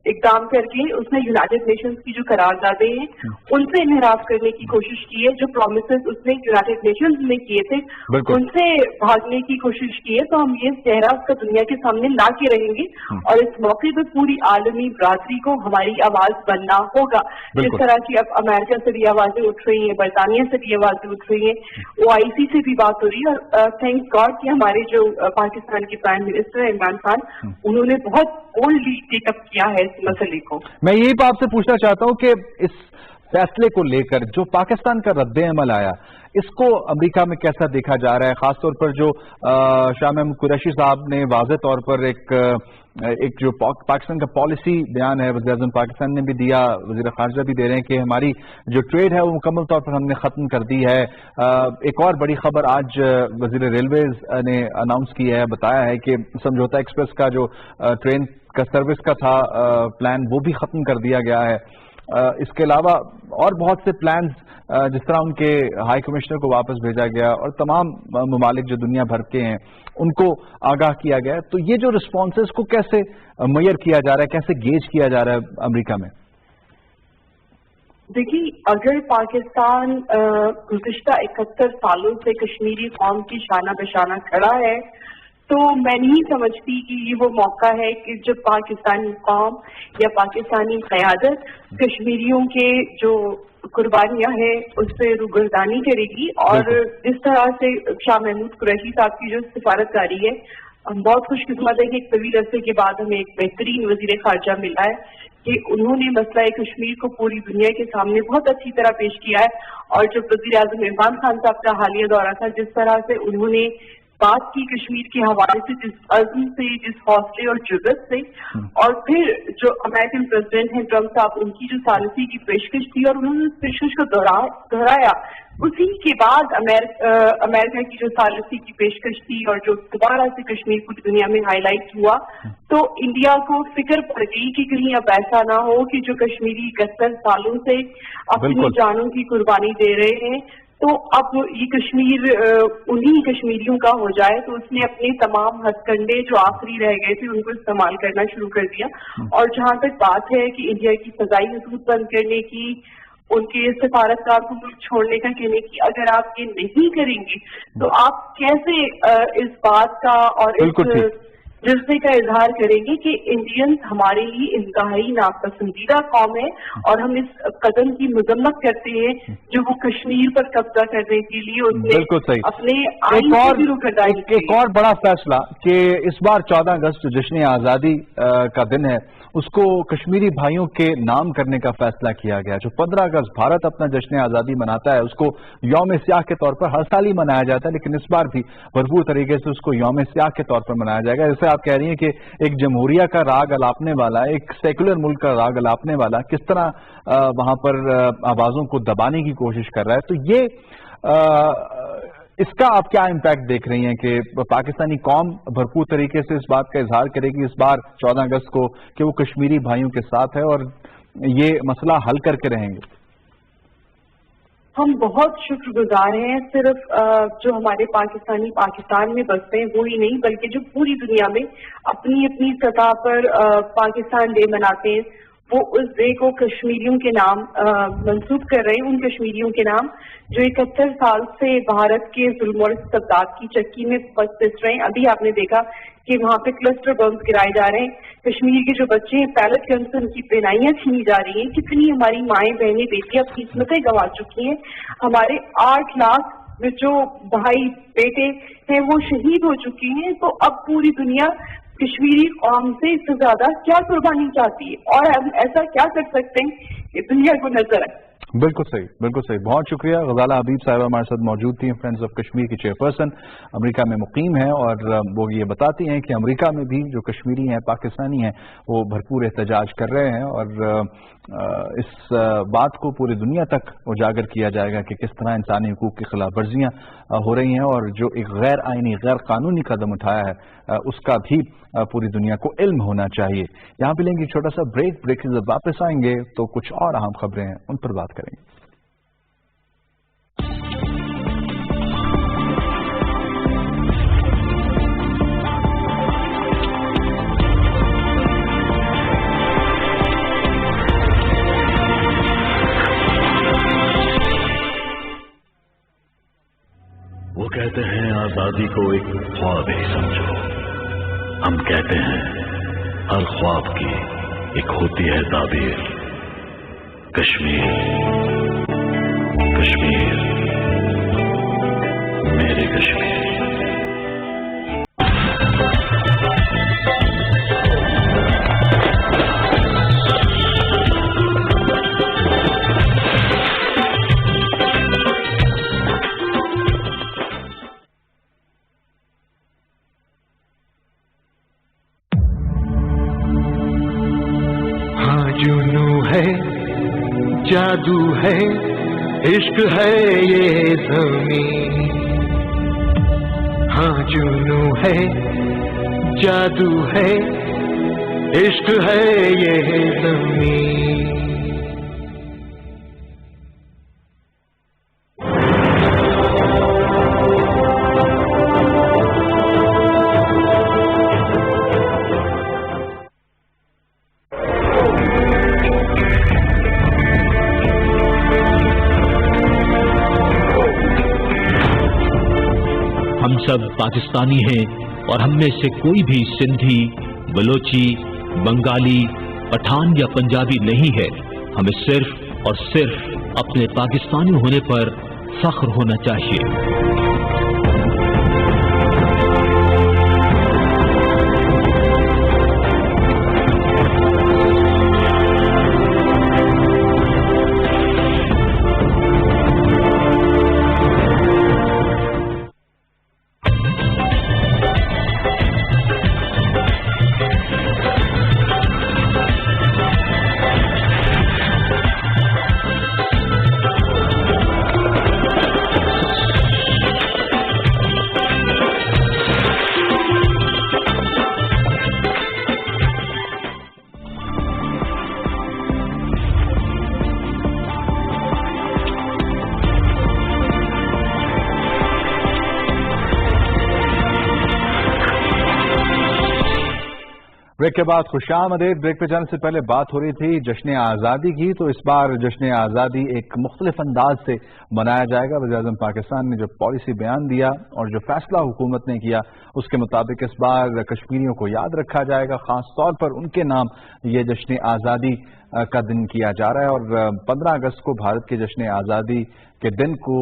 इकदाम करके उसने यूनाइटेड नेशंस की जो करारदादे हैं उनसे इनहराफ करने की कोशिश की है। जो प्रॉमिसेस उसने यूनाइटेड नेशंस में किए थे उनसे भागने की कोशिश की है। तो हम ये चेहरा उसका दुनिया के सामने ला के रहेंगे और इस मौके पर पूरी आलमी बरादरी को हमारी आवाज बनना होगा। जिस तरह की अब अमेरिका से भी आवाजें उठ रही हैं, बरतानिया से भी आवाजें उठ रही हैं, OIC से भी बात हो रही है। और थैंक गॉड कि हमारे जो पाकिस्तान के प्राइम मिनिस्टर इमरान खान, उन्होंने बहुत बोल्डली टेकअप किया है इस मसले को। मैं यही आपसे पूछना चाहता हूं कि इस फैसले को लेकर जो पाकिस्तान का रद्द-ए-अमल आया, इसको अमेरिका में कैसा देखा जा रहा है? खासतौर पर जो शाह महमूद कुरैशी साहब ने वाज़ेह तौर पर एक जो पाकिस्तान का पॉलिसी बयान है, वज़ीर-ए-आज़म पाकिस्तान ने भी दिया, वज़ीर ख़ारजा भी दे रहे हैं कि हमारी जो ट्रेड है वो मुकम्मल तौर पर हमने ख़त्म कर दी है। एक और बड़ी खबर आज वज़ीर रेलवेज ने अनाउंस की है, बताया है कि समझौता एक्सप्रेस का जो ट्रेन का सर्विस का था प्लान, वो भी ख़त्म कर दिया गया है। اس کے علاوہ اور بہت سے پلانز جس طرح ان کے ہائی کمشنر کو واپس بھیجا گیا اور تمام ممالک جو دنیا بھر کے ہیں ان کو آگاہ کیا گیا. تو یہ جو رسپانسز کو کیسے میئر کیا جا رہا ہے, کیسے گیج کیا جا رہا ہے امریکہ میں؟ دیکھیے, اگر پاکستان گزشتہ 71 سالوں سے کشمیری قوم کی شانہ بشانہ کھڑا ہے تو میں نہیں سمجھتی کہ یہ وہ موقع ہے کہ جب پاکستانی قوم یا پاکستانی قیادت کشمیریوں کے جو قربانیاں ہیں اس سے روگردانی کرے گی. اور جس طرح سے شاہ محمود قریشی صاحب کی جو سفارتکاری ہے, ہم بہت خوش قسمت ہے کہ ایک طویل عرصے کے بعد ہمیں ایک بہترین وزیر خارجہ ملا ہے کہ انہوں نے مسئلہ کشمیر کو پوری دنیا کے سامنے بہت اچھی طرح پیش کیا ہے. اور جب وزیر اعظم عمران خان صاحب کا حالیہ دورہ تھا, جس طرح سے انہوں نے بات کی کشمیر کے حوالے سے, جس عزم سے, جس حوصلے اور جرأت سے, اور پھر جو امریکن پریزیڈنٹ ہیں ٹرمپ صاحب, ان کی جو ثالثی کی پیشکش تھی اور انہوں نے اس پیشکش کو دہرایا, اسی کے بعد امریکہ کی جو ثالثی کی پیشکش تھی اور جو دوبارہ سے کشمیر پوری دنیا میں ہائی لائٹ ہوا, تو انڈیا کو فکر پڑ گئی کہ کہیں اب ایسا نہ ہو کہ جو کشمیری 71 سالوں سے اپنی جانوں کی قربانی دے رہے ہیں تو اب یہ کشمیر انہی کشمیریوں کا ہو جائے. تو اس نے اپنے تمام ہتھ کنڈے جو آخری رہ گئے تھے ان کو استعمال کرنا شروع کر دیا. اور جہاں تک بات ہے کہ انڈیا کی فضائی حدود بند کرنے کی, ان کے سفارتکار کو ملک چھوڑنے کا کہنے کی, اگر آپ یہ نہیں کریں گے تو آپ کیسے اس بات کا اور اس جذبے کا اظہار کریں گے کہ انڈینز ہمارے لیے انتہائی ناپسندیدہ قوم ہے اور ہم اس قدم کی مذمت کرتے ہیں جو وہ کشمیر پر قبضہ کرنے کے لیے اپنے آئین سے بھی روکرداری. ایک اور بڑا فیصلہ کہ اس بار 14 اگست جو جشن آزادی کا دن ہے اس کو کشمیری بھائیوں کے نام کرنے کا فیصلہ کیا گیا. جو 15 اگست بھارت اپنا جشن آزادی مناتا ہے اس کو یوم سیاہ کے طور پر ہر سال ہی منایا جاتا ہے, لیکن اس بار بھی بھرپور طریقے سے اس کو یوم سیاہ کے طور پر منایا جائے گا. جیسے آپ کہہ رہی ہیں کہ ایک جمہوریہ کا راگ الاپنے والا, ایک سیکولر ملک کا راگ الاپنے والا کس طرح وہاں پر آوازوں کو دبانے کی کوشش کر رہا ہے. تو یہ اس کا آپ کیا امپیکٹ دیکھ رہی ہیں کہ پاکستانی قوم بھرپور طریقے سے اس بات کا اظہار کرے گی اس بار 14 اگست کو کہ وہ کشمیری بھائیوں کے ساتھ ہے اور یہ مسئلہ حل کر کے رہیں گے؟ ہم بہت شکر گزار ہیں, صرف جو ہمارے پاکستانی پاکستان میں بستے ہیں وہی نہیں بلکہ جو پوری دنیا میں اپنی اپنی سطح پر پاکستان ڈے مناتے ہیں, وہ اس ڈے کو کشمیریوں کے نام منسوب کر رہے ہیں, ان کشمیریوں کے نام جو 71 سال سے بھارت کے ظلم اور استبداد کی چکی میں پس رہے ہیں. ابھی آپ نے دیکھا کہ وہاں پہ کلسٹر بمز گرائے جا رہے ہیں, کشمیر کے جو بچے ہیں پیلٹ گن سے ان کی پہنائیاں چھینی جا رہی ہیں, کتنی ہماری مائیں بہنیں بیٹیاں اپنی قسمتیں گنوا چکی ہیں, ہمارے 8 لاکھ جو بھائی بیٹے ہیں وہ شہید ہو چکی ہیں. تو اب پوری دنیا کشمیری قوم سے اس سے زیادہ کیا قربانی چاہتی ہے اور ہم ایسا کیا کر سکتے ہیں کہ دنیا کو نظر آئے. بالکل صحیح, بالکل صحیح. بہت شکریہ. غزالہ حبیب صاحبہ ہمارے ساتھ موجود تھیں, فرینڈز آف کشمیر کی چیئرپرسن, امریکہ میں مقیم ہیں اور وہ یہ بتاتی ہیں کہ امریکہ میں بھی جو کشمیری ہیں, پاکستانی ہیں, وہ بھرپور احتجاج کر رہے ہیں اور اس بات کو پوری دنیا تک اجاگر کیا جائے گا کہ کس طرح انسانی حقوق کی خلاف ورزیاں ہو رہی ہیں اور جو ایک غیر آئینی غیر قانونی قدم اٹھایا ہے اس کا بھی پوری دنیا کو علم ہونا چاہیے. یہاں پہ لیں گے چھوٹا سا بریک سے جب واپس آئیں گے تو کچھ اور اہم خبریں ہیں ان پر بات کریں گے. وہ کہتے ہیں آزادی کو ایک خواب ہی سمجھو, ہم کہتے ہیں ہر خواب کی ایک ہوتی ہے تعبیر. کشمیر, کشمیر, میرے کشمیر. جادو ہے, عشق ہے یہ زمین, ہاں جنو ہے, جادو ہے, عشق ہے یہ زمین. हम सब पाकिस्तानी हैं और हम में से कोई भी सिंधी, बलोची, बंगाली, पठान या पंजाबी नहीं है। हमें सिर्फ और सिर्फ अपने पाकिस्तानी होने पर फख्र होना चाहिए। ब्रेक के बाद खुशामदीद। ब्रेक पे जाने से पहले बात हो रही थी जश्न आज़ादी की, तो इस बार जश्न आज़ादी एक मुख्तलिफ अंदाज से मनाया जाएगा। वज़ीर-ए-आज़म पाकिस्तान ने जो पॉलिसी बयान दिया और जो फैसला हुकूमत ने किया उसके मुताबिक इस बार कश्मीरियों को याद रखा जाएगा, खास तौर पर उनके नाम ये जश्न आज़ादी का दिन किया जा रहा है। और 15 अगस्त को भारत के जश्न आज़ादी के दिन को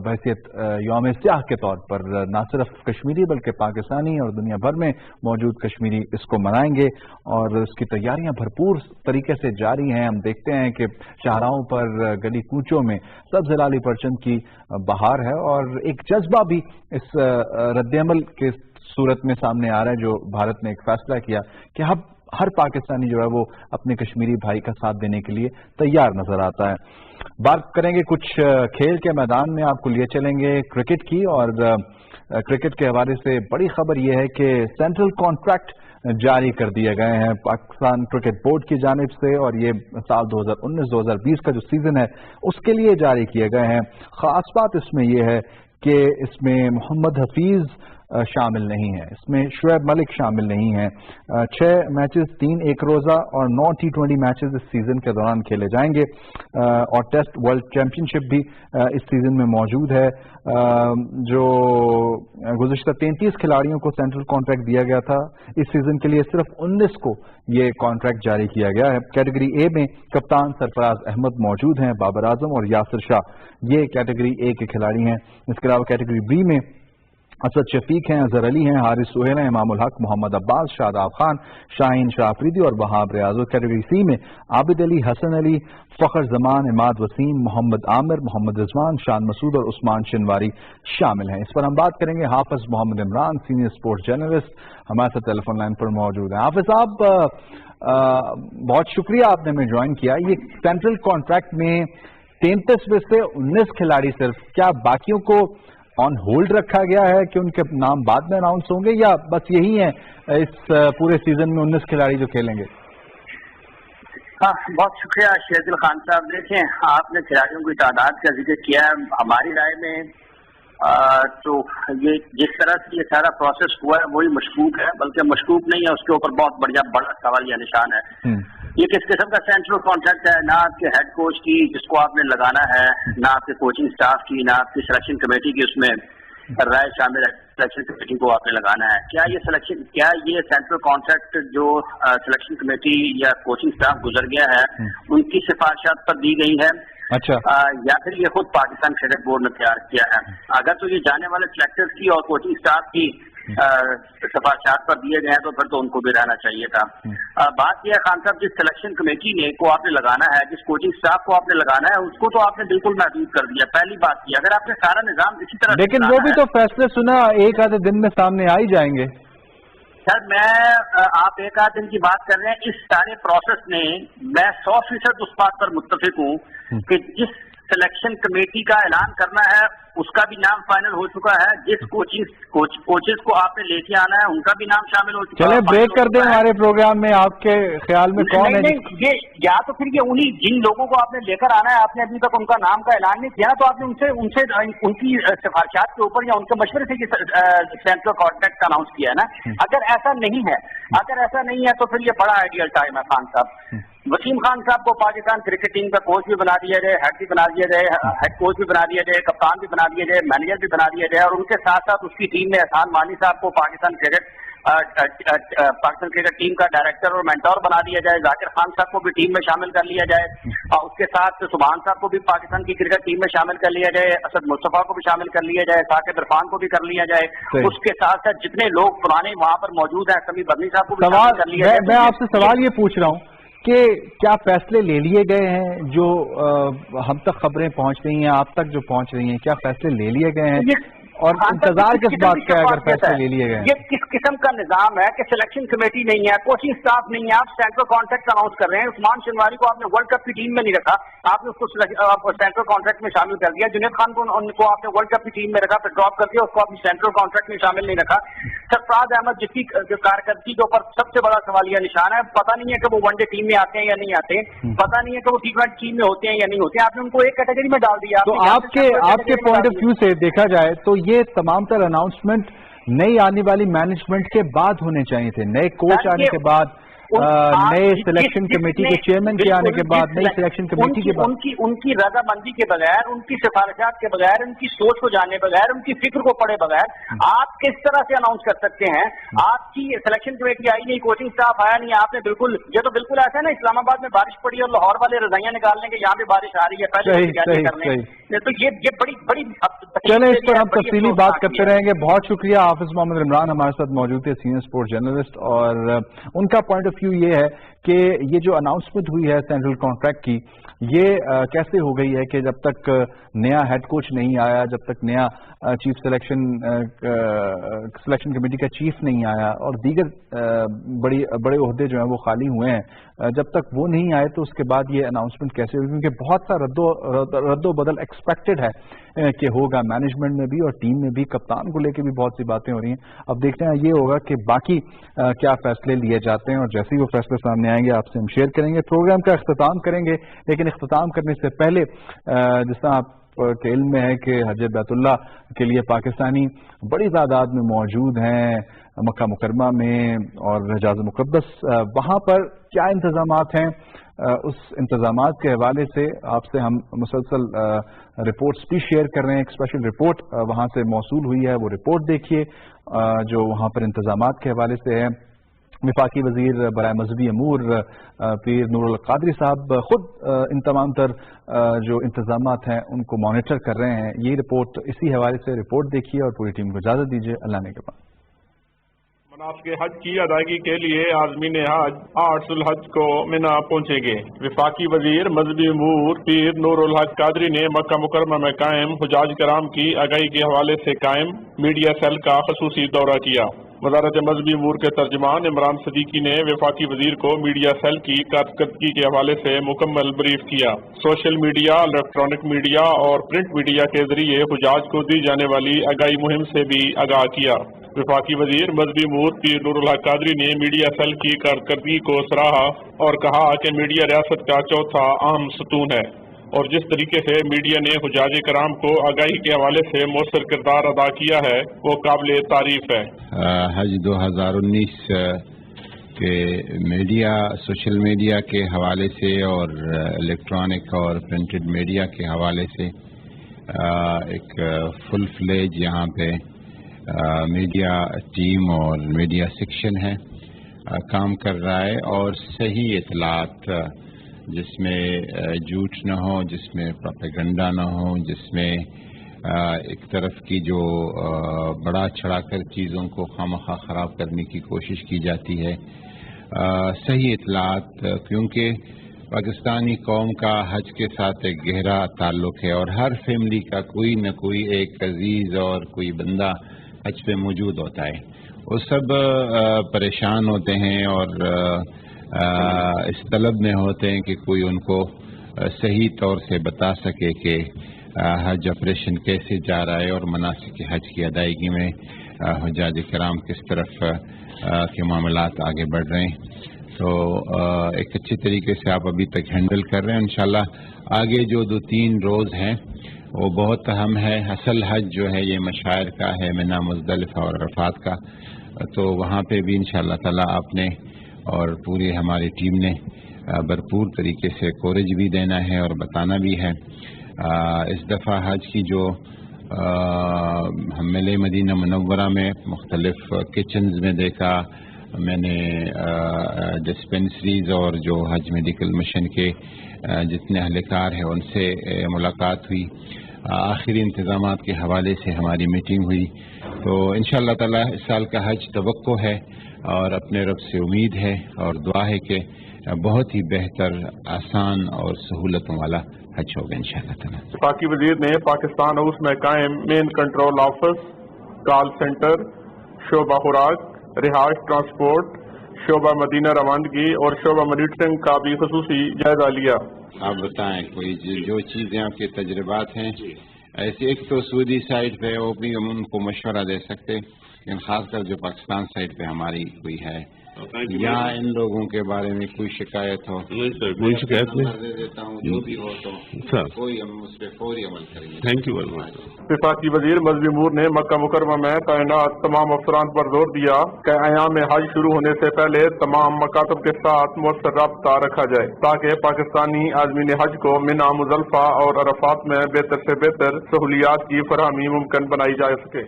बहैसियत यौम सियाह के तौर पर न सिर्फ कश्मीरी बल्कि पाकिस्तानी और दुनिया भर में मौजूद कश्मीरी इसको मनाएंगे और इसकी तैयारियां भरपूर तरीके से जारी हैं। हम देखते हैं कि शाहराहों पर, गली कूचों में सब्ज़ लाली परचम की बहार है और एक जज्बा भी इस रद्द-ए-अमल के सूरत में सामने आ रहा है जो भारत ने एक फैसला किया कि अब हर पाकिस्तानी जो है वो अपने कश्मीरी भाई का साथ देने के लिए तैयार नजर आता है। बात करेंगे कुछ खेल के मैदान में, आपको लिए चलेंगे क्रिकेट की। और क्रिकेट के हवाले से बड़ी खबर यह है कि सेंट्रल कॉन्ट्रैक्ट जारी कर दिए गए हैं पाकिस्तान क्रिकेट बोर्ड की जानिब से और ये साल 2019-2020 का जो सीजन है उसके लिए जारी किए गए हैं। खास बात इसमें यह है कि इसमें मोहम्मद हफीज शामिल नहीं है, इसमें शुएब मलिक शामिल नहीं है। 6 मैचेस 3 एक रोज़ा और 9 T20 मैचेस इस सीज़न के दौरान खेले जाएंगे और टेस्ट वर्ल्ड चैंपियनशिप भी इस सीज़न में मौजूद है। जो गुज़िश्ता 33 खिलाड़ियों को सेंट्रल कॉन्ट्रैक्ट दिया गया था, इस सीज़न के लिए सिर्फ 19 को ये कॉन्ट्रैक्ट जारी किया गया है। कैटेगरी ए में कप्तान सरफराज अहमद मौजूद हैं, बाबर आजम और यासिर शाह, ये कैटेगरी ए के खिलाड़ी हैं। इसके अलावा कैटेगरी बी में असद शफीक हैं, अजहर अली हैं, हारिस सुहेल हैं, इमामुल हक, मोहम्मद अब्बास, शादाब खान, शाहीन शाह अफरीदी और वहाब रियाज। कैटेगरी सी में आबिद अली, हसन अली, फखर जमान, इमाद वसीम, मोहम्मद आमिर, मोहम्मद रिजवान, शान मसूद और उस्मान शिनवारी शामिल हैं। इस पर हम बात करेंगे Hafiz Mohammad Imran, senior sports journalist, हमारे साथ टेलीफोन लाइन पर मौजूद हैं। हाफिज साहब, बहुत शुक्रिया आपने हमें ज्वाइन किया। ये सेंट्रल कॉन्ट्रैक्ट में 33 में से 19 खिलाड़ी सिर्फ, क्या बाकियों को ऑन होल्ड रखा गया है कि उनके नाम बाद में अनाउंस होंगे या बस यही है इस पूरे सीजन में 19 खिलाड़ी जो खेलेंगे? हाँ, बहुत शुक्रिया शेरदिल खान साहब। देखें, आपने खिलाड़ियों की तादाद का जिक्र किया है। हमारी राय में तो ये जिस तरह से ये सारा प्रोसेस हुआ है वही मशकूक है, बल्कि मशकूक नहीं है, उसके ऊपर बहुत बड़ा सवाल या निशान है। ये किस किस्म का सेंट्रल कॉन्ट्रैक्ट है? ना आपके हेड कोच की जिसको आपने लगाना है, ना आपके कोचिंग स्टाफ की, ना आपकी सिलेक्शन कमेटी की उसमें राय शामिल है, सिलेक्शन कमेटी को आपने लगाना है। क्या ये सेंट्रल कॉन्ट्रैक्ट जो सिलेक्शन कमेटी या कोचिंग स्टाफ गुजर गया है उनकी सिफारिशात पर दी गई है? अच्छा, या फिर ये खुद पाकिस्तान क्रिकेट बोर्ड ने तैयार किया है? अगर तो ये जाने वाले सिलेक्टर्स की और कोचिंग स्टाफ की सिफारिशात पर दिए गए हैं तो फिर तो उनको भी रहना चाहिए था। बात यह है खान साहब, जिस सिलेक्शन कमेटी ने को आपने लगाना है, जिस कोचिंग स्टाफ को आपने लगाना है, उसको तो आपने बिल्कुल महदूद कर दिया। पहली बात की, अगर आपने सारा निजाम इसी तरह, लेकिन वो भी तो फैसले सुना एक आधे दिन में सामने आ ही जाएंगे। सर, आप एक आध दिन की बात कर रहे हैं, इस सारे प्रोसेस में मैं 100% उस बात पर मुत्तफिक हूँ कि जिस सिलेक्शन कमेटी का ऐलान करना है उसका भी नाम फाइनल हो चुका है, जिस कोचेस को आपने लेके आना है उनका भी नाम शामिल हो चुका है। चले ब्रेक कर दें हमारे प्रोग्राम में, आपके ख्याल में कौन है? ये या तो फिर ये उन्हीं जिन लोगों को आपने लेकर आना है, आपने अभी तक उनका नाम का ऐलान नहीं किया, तो आपने उनसे उनकी सिफारिशात के ऊपर या उनके मशवरे से सेंट्रल कॉन्ट्रैक्ट अनाउंस किया है ना। अगर ऐसा नहीं है तो फिर ये बड़ा आइडियल टाइम है खान साहब। वसीम खान साहब को पाकिस्तान क्रिकेट टीम का कोच भी बना दिया गया, हेड भी बना दिया गया, हेड कोच भी बना दिया गया, कप्तान भी बना बना दिया जाए, मैनेजर भी बना दिया जाए, और उनके साथ साथ उसकी टीम में एहसान मानी साहब को पाकिस्तान क्रिकेट टीम का डायरेक्टर और मेंटोर बना दिया जाए, जाकिर खान साहब को भी टीम में शामिल कर लिया जाए, और उसके साथ सुभान साहब को भी पाकिस्तान की क्रिकेट टीम में शामिल कर लिया जाए, असद मुस्तफा को भी शामिल कर लिया जाए, साकिब इरफान को भी कर लिया जाए, उसके साथ साथ जितने लोग पुराने वहां पर मौजूद हैं समी बदनी साहब को भी शामिल कर लिया जाए। मैं आपसे सवाल ये पूछ रहा हूँ कि क्या फैसले ले लिए गए हैं जो हम तक खबरें पहुंच रही हैं, आप तक जो पहुंच रही हैं, क्या फैसले ले लिए गए हैं और इंतजार किस बात का है अगर फैसले ले लिए गए? ये किस किस्म का निजाम है कि सिलेक्शन कमेटी नहीं है, कोचिंग स्टाफ नहीं है, आप सेंट्रल कॉन्ट्रैक्ट अनाउंस कर रहे हैं। उस्मान शनवारी को आपने वर्ल्ड कप की टीम में नहीं रखा, आपने उसको सेंट्रल कॉन्ट्रैक्ट में शामिल कर दिया। जुनैद खान को आपने वर्ल्ड कप की टीम में रखा, फिर ड्रॉप कर दिया, उसको आपने सेंट्रल कॉन्ट्रैक्ट में शामिल नहीं रखा। सरफराज अहमद जिसकी कारकर्दगी के ऊपर सबसे बड़ा सवालिया निशान है, पता नहीं है कि वो वनडे टीम में आते हैं या नहीं आते, पता नहीं है कि वो टी20 टीम में होते हैं या नहीं होते हैं, आपने उनको एक कैटेगरी में डाल दिया। तो आपके पॉइंट ऑफ व्यू से देखा जाए तो ये तमाम तरह अनाउंसमेंट नई आने वाली मैनेजमेंट के बाद होने चाहिए थे, नए कोच आने के बाद, नए सिलेक्शन कमेटी के चेयरमैन के आने के बाद, नई सिलेक्शन कमेटी के बाद, उनकी रजामंदी के बगैर, उनकी सिफारिशात के बगैर, उनकी सोच को जानने बगैर, उनकी फिक्र को पढ़े बगैर आप किस तरह से अनाउंस कर सकते हैं? आपकी सिलेक्शन कमेटी आई नहीं, कोचिंग स्टाफ आया नहीं, आपने बिल्कुल, ये तो बिल्कुल ऐसा है ना इस्लामाबाद में बारिश पड़ी और लाहौर वाले रजाइयां निकालने के यहाँ पे बारिश आ रही है, पहले तो ये बड़ी बड़ी। चलें, इस पर हम तफसीली बात करते रहेंगे। बहुत शुक्रिया। हाफिज मोहम्मद इमरान हमारे साथ मौजूद थे, सीनियर स्पोर्ट्स जर्नलिस्ट, और उनका पॉइंट ऑफ व्यू ये है कि ये जो अनाउंसमेंट हुई है सेंट्रल कॉन्ट्रैक्ट की, ये कैसे हो गई है कि जब तक नया हेड कोच नहीं आया, जब तक नया चीफ सिलेक्शन कमेटी का चीफ नहीं आया और दीगर बड़े ओहदे जो हैं वो खाली हुए हैं, जब तक वो नहीं आए तो उसके बाद ये अनाउंसमेंट कैसे हुई? क्योंकि बहुत सा रद्दो बदल एक्सपेक्टेड है कि होगा मैनेजमेंट में भी और टीम में भी, कप्तान को लेकर भी बहुत सी बातें हो रही हैं। अब देखते हैं ये होगा कि बाकी क्या फैसले लिए जाते हैं, और जैसे ही वो फैसले सामने आएंगे आपसे हम शेयर करेंगे। प्रोग्राम का इख्तिताम करेंगे, लेकिन इख्तिताम करने से पहले जिस तरह आप के इल्म में है कि हज बैतुल्लाह के लिए पाकिस्तानी बड़ी तादाद में मौजूद हैं मक्का मुकरमा में और हिजाज मुक़द्दस, वहाँ पर क्या इंतजामात हैं, उस इंतजामात के हवाले से आपसे हम मुसलसल रिपोर्ट्स भी शेयर कर रहे हैं। एक स्पेशल रिपोर्ट वहाँ से मौसूल हुई है, वो रिपोर्ट देखिए जो वहाँ पर इंतजामात के हवाले से है। वफाकी वजीर बराए मजहबी अमूर पीर नूरुल कादरी साहब खुद इन तमाम तर जो इंतजामात हैं उनको मॉनिटर कर रहे हैं। ये रिपोर्ट, इसी हवाले से रिपोर्ट देखिए और पूरी टीम को इजाजत दीजिए। अल्लाह ने के बाद मनासिक हज की अदायगी के लिए आज़मीन हज 8 ज़ुल्हज को मिना पहुंचेंगे। वफाकी वजीर मजहबी अमूर पीर नूरुल हक कादरी ने मक्का मुकरमा में कायम हुजाज कराम की आगाही के हवाले से कायम मीडिया सेल का खसूसी दौरा किया। वज़ारत मजहबी अमूर के तर्जमान इमरान सदीकी ने वफाकी वजीर को मीडिया सेल की कारकर्दगी के हवाले से मुकम्मल ब्रीफ किया। सोशल मीडिया, इलेक्ट्रॉनिक मीडिया और प्रिंट मीडिया के जरिए हुजाज को दी जाने वाली आगाही मुहिम से भी आगाह किया। वफाकी वजीर मजहबी अमूर पीर नूरुल हक कादरी ने मीडिया सेल की कारकर्दगी को सराहा और कहा कि मीडिया रियासत का चौथा अहम सतून है और जिस तरीके से मीडिया ने हुजाज कराम को आगाही के हवाले से मौसर किरदार अदा किया है वो काबिल तारीफ है। हज 2019 के मीडिया, सोशल मीडिया के हवाले से और इलेक्ट्रॉनिक और प्रिंटेड मीडिया के हवाले से एक फुल फ्लेज यहाँ पे मीडिया टीम और मीडिया सेक्शन है काम कर रहा है और सही इतलात जिसमें झूठ न हो, जिसमें प्रोपेगेंडा न हो, जिसमें एक तरफ की जो बड़ा चढ़ाकर चीज़ों को खामखा ख़राब करने की कोशिश की जाती है, सही इतलात, क्योंकि पाकिस्तानी कौम का हज के साथ एक गहरा ताल्लुक़ है और हर फैमिली का कोई न कोई एक अजीज़ और कोई बंदा हज पे मौजूद होता है। वो सब परेशान होते हैं और इस तलब में होते हैं कि कोई उनको सही तौर से बता सके कि हज ऑपरेशन कैसे जा रहा है और मनासिक हज की अदायगी में हुज्जाज किराम किस तरफ के मामलात आगे बढ़ रहे हैं। तो एक अच्छी तरीके से आप अभी तक हैंडल कर रहे हैं। इंशाल्लाह आगे जो 2-3 रोज़ हैं वो बहुत अहम है। असल हज जो है ये मशायर का है, मिना, मुज़दलिफ़ा और अरफ़ात का, तो वहाँ पे भी इंशाल्लाह ताला आपने और पूरी हमारी टीम ने भरपूर तरीके से कवरेज भी देना है और बताना भी है। इस दफ़ा हज की जो ہم ملے مدینہ منورہ میں مختلف کچنز میں دیکھا، میں نے ڈسپینسریز اور جو حج میڈیکل مشن کے جتنے اہلکار ہیں ان سے ملاقات ہوئی، آخری انتظامات کے حوالے سے ہماری میٹنگ ہوئی. تو انشاءاللہ تعالی اس سال کا حج توقع ہے اور اپنے رب سے امید ہے اور دعا ہے کہ بہت ہی بہتر، آسان اور سہولتوں والا حج ہوگا انشاءاللہ تعالی. وفاقی وزیر نے پاکستان ہاؤس میں قائم مین کنٹرول آفس، کال سینٹر، شعبہ خوراک، رہائش ٹرانسپورٹ، شعبہ مدینہ روانگی اور شعبہ مانیٹرنگ کا بھی خصوصی جائزہ لیا. آپ بتائیں کوئی جو چیزیں آپ کے تجربات ہیں ایسے، ایک تو سعودی سائٹ پہ وہ بھی ہم ان کو مشورہ دے سکتے، لیکن خاص کر جو پاکستان سائٹ پہ ہماری کوئی ہے یا ان لوگوں کے بارے میں کوئی شکایت ہو، کوئی شکایت نہیں، دے دیتا ہوں جو بھی ہو تو کوئی ہم اس پہ فوری عمل کریں گے. Thank you very much. وفاقی وزیر مذہبی امور نے مکہ مکرمہ میں تعینات تمام افسران پر زور دیا کہ ایام حج شروع ہونے سے پہلے تمام مکاتب کے ساتھ مؤثر رابطہ رکھا جائے تاکہ پاکستانی عازمین حج کو منی، مزدلفہ اور عرفات میں بہتر سے بہتر سہولیات کی فراہمی ممکن بنائی جا سکے.